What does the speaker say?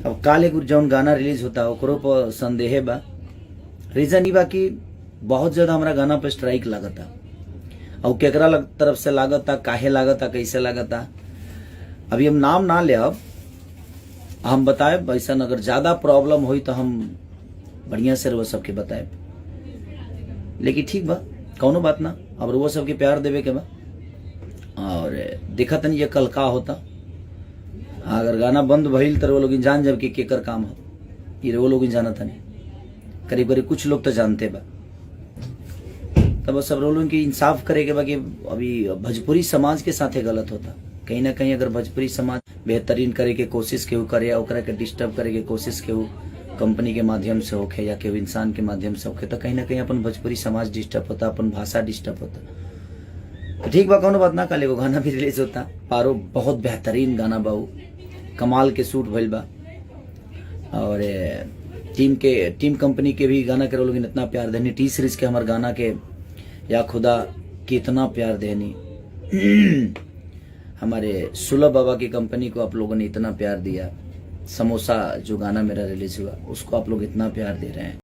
अब काल एगो जौन गाना रिलीज होता ओकरो पर संदेह बा। रीजन ई बा कि बहुत ज्यादा हमारा गाना पे स्ट्राइक लागता और केकरा तरफ से लागता, काहे लागता, कैसे लागता, अभी हम नाम ना ले। अब हम बताए ऐसा अगर ज्यादा प्रॉब्लम हुई तो हम बढ़िया से वो सबके बताए, लेकिन ठीक बा, कौनो बात ना। अब वो सबके प्यार देवे के बा और देखा तनी ये कल का होता। अगर गाना बंद भइल तो वो लोग जान जब कि केकर काम हो, ये वो लोग जाना था नहीं, करीब करीब कुछ लोग तो जानते बा। तब सब लोगों की इंसाफ करे के बा कि अभी भोजपुरी समाज के साथे गलत होता। कहीं ना कहीं अगर भोजपुरी समाज बेहतरीन करे के कोशिश केहू करे या ओकरा के डिस्टर्ब करे के कोशिश केहू कंपनी के माध्यम से होखे या केहू इंसान के माध्यम से होखे, तो कहीं ना कहीं अपन भोजपुरी समाज डिस्टर्ब होता, अपन भाषा डिस्टर्ब होता। ठीक बा, कौनो बात ना। कल एगो गाना भी रिलीज होता पारो, बहुत बेहतरीन गाना बा, कमाल के शूट भइल बा और टीम कंपनी के भी गाना के लोग इतना प्यार देनी। टी सीरीज के हमारे गाना के या खुदा कितना प्यार देनी। हमारे सुलभ बाबा की कंपनी को आप लोगों ने इतना प्यार दिया। समोसा जो गाना मेरा रिलीज हुआ उसको आप लोग इतना प्यार दे रहे हैं।